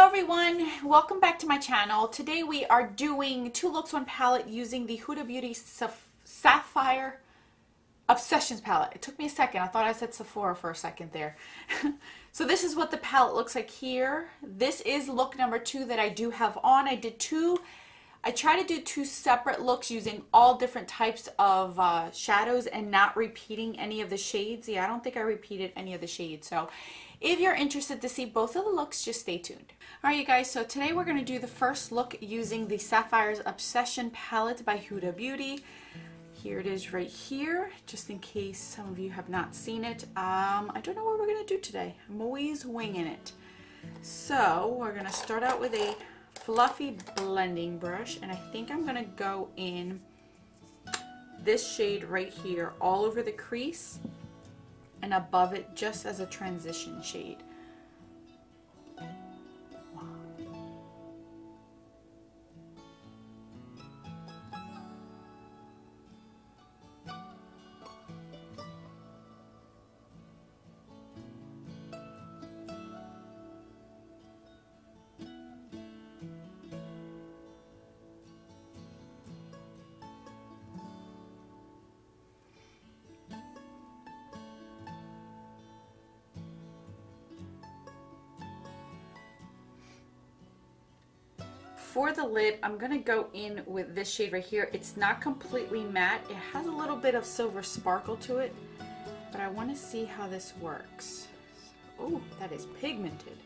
everyone, welcome back to my channel. Today we are doing 2 looks 1 palette using the Huda Beauty Sapphire Obsessions palette. It took me a second. I thought I said Sephora for a second there. So this is what the palette looks like here. This is look number 2 that I do have on. I try to do 2 separate looks using all different types of shadows and not repeating any of the shades. Yeah, I don't think I repeated any of the shades. So if you're interested to see both of the looks, just stay tuned. Alright you guys, so today we're going to do the first look using the Sapphire's Obsession palette by Huda Beauty. Here it is right here, just in case some of you have not seen it. I don't know what we're going to do today. I'm always winging it. So we're going to start out with a fluffy blending brush, and I think I'm going to go in this shade right here all over the crease and above it just as a transition shade. For the lid, I'm going to go in with this shade right here. It's not completely matte. It has a little bit of silver sparkle to it, but I want to see how this works. Oh, that is pigmented.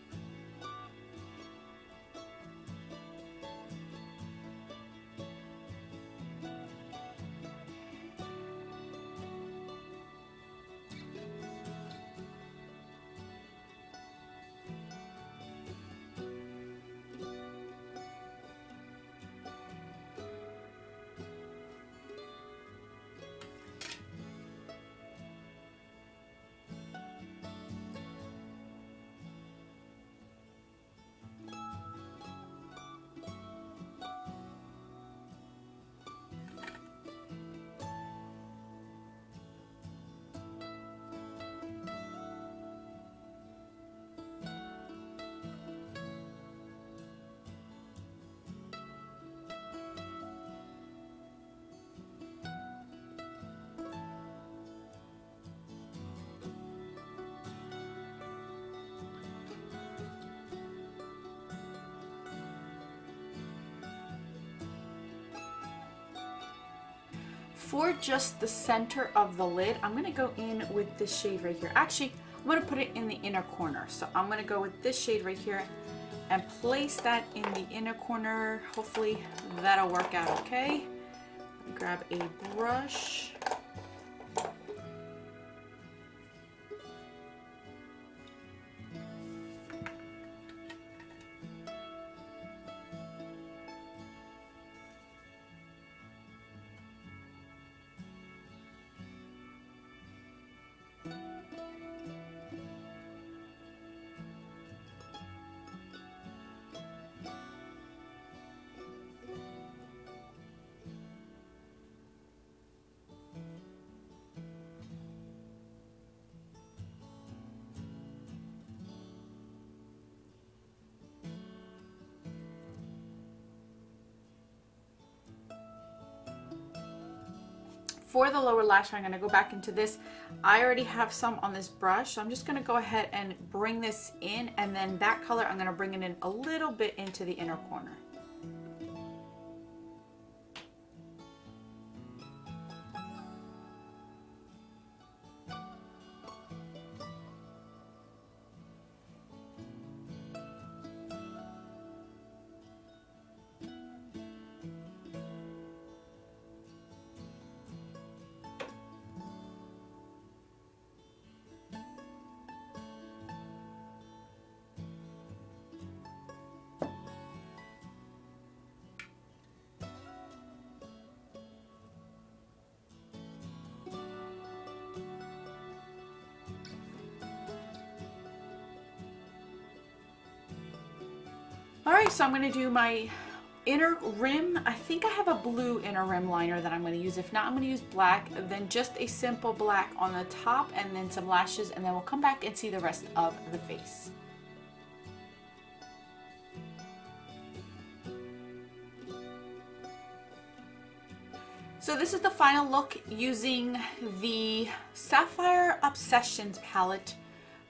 For just the center of the lid, I'm going to go in with this shade right here. Actually, I'm going to put it in the inner corner. So I'm going to go with this shade right here and place that in the inner corner. Hopefully that'll work out okay. Grab a brush. For the lower lash, I'm going to go back into this. I already have some on this brush, so I'm just going to go ahead and bring this in, and then that color I'm going to bring it in a little bit into the inner corner. Alright, so I'm going to do my inner rim. I think I have a blue inner rim liner that I'm going to use. If not, I'm going to use black, then just a simple black on the top, and then some lashes, and then we'll come back and see the rest of the face. So this is the final look using the Sapphire Obsessions palette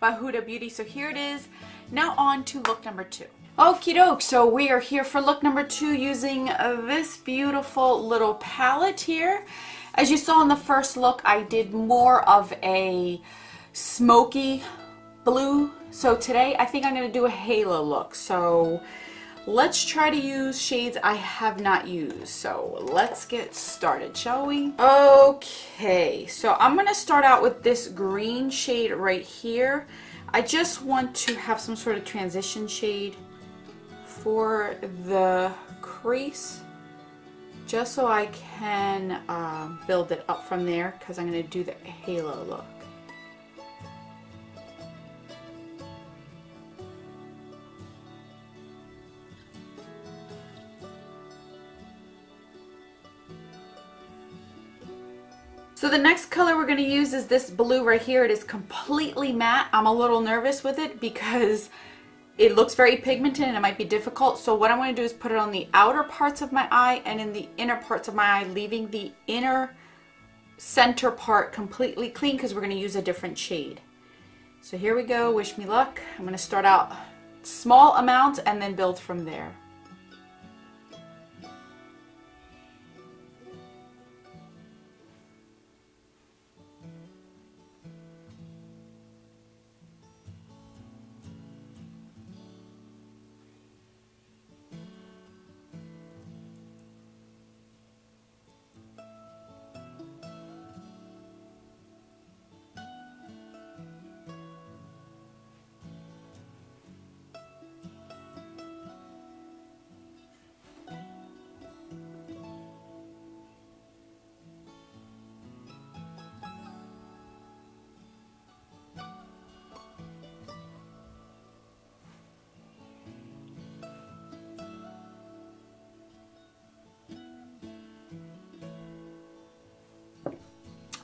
by Huda Beauty. So here it is. Now on to look number 2. Okie doke, so we are here for look number 2 using this beautiful little palette here. As you saw in the first look, I did more of a smoky blue. So today I think I'm going to do a halo look. So let's try to use shades I have not used. So let's get started, shall we? Okay, so I'm going to start out with this green shade right here. I just want to have some sort of transition shade for the crease, just so I can build it up from there, because I'm going to do the halo look. So the next color we're going to use is this blue right here. It is completely matte. I'm a little nervous with it because it looks very pigmented and it might be difficult. So what I'm going to do is put it on the outer parts of my eye and in the inner parts of my eye, leaving the inner center part completely clean because we're going to use a different shade. So here we go. Wish me luck. I'm going to start out small amounts and then build from there.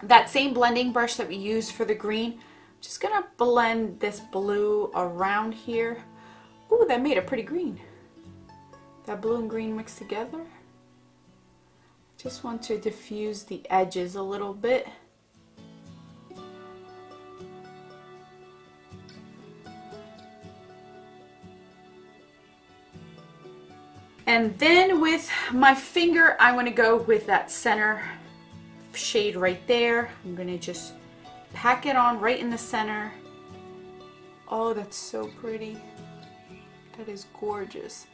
That same blending brush that we used for the green, I'm just gonna blend this blue around here. Ooh, that made a pretty green. That blue and green mixed together. Just want to diffuse the edges a little bit. And then with my finger, I want to go with that center shade right there. I'm going to just pack it on right in the center. Oh, that's so pretty. That is gorgeous.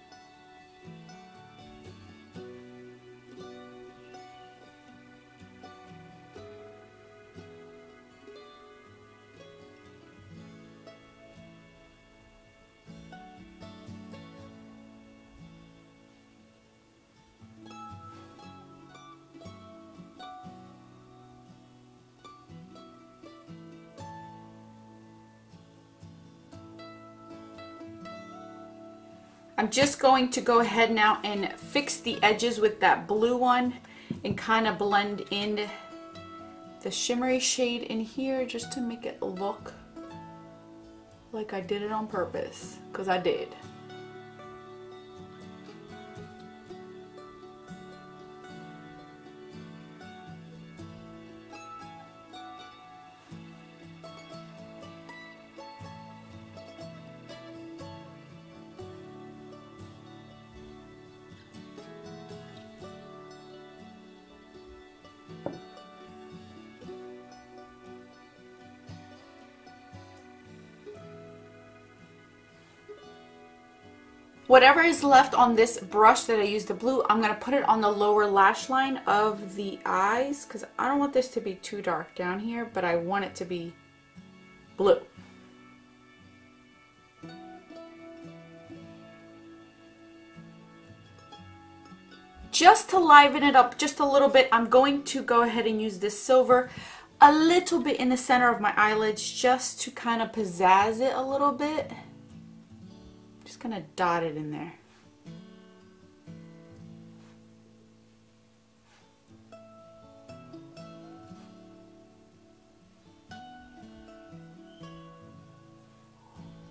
I'm just going to go ahead now and fix the edges with that blue one and kind of blend in the shimmery shade in here just to make it look like I did it on purpose, because I did. Whatever is left on this brush that I used the blue, I'm going to put it on the lower lash line of the eyes, because I don't want this to be too dark down here, but I want it to be blue. Just to liven it up just a little bit, I'm going to go ahead and use this silver a little bit in the center of my eyelids just to kind of pizzazz it a little bit. Just gonna dot it in there.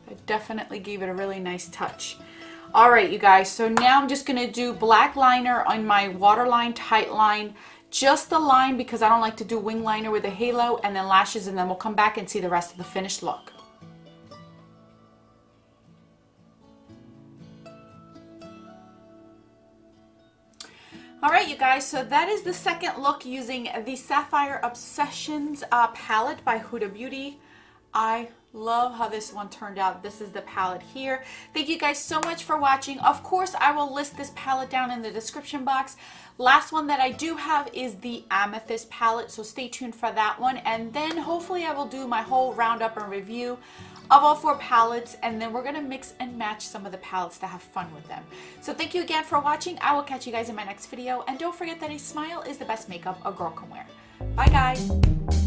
That definitely gave it a really nice touch. All right, you guys, so now I'm just gonna do black liner on my waterline, tight line, just the line because I don't like to do wing liner with a halo, and then lashes, and then we'll come back and see the rest of the finished look. Alright you guys, so that is the second look using the Sapphire Obsessions palette by Huda Beauty. I love how this one turned out. This is the palette here. Thank you guys so much for watching. Of course, I will list this palette down in the description box. Last one that I do have is the Amethyst palette, so stay tuned for that one. And then hopefully I will do my whole roundup and review of all 4 palettes, and then we're going to mix and match some of the palettes to have fun with them. So thank you again for watching. I will catch you guys in my next video, and don't forget that a smile is the best makeup a girl can wear. Bye guys!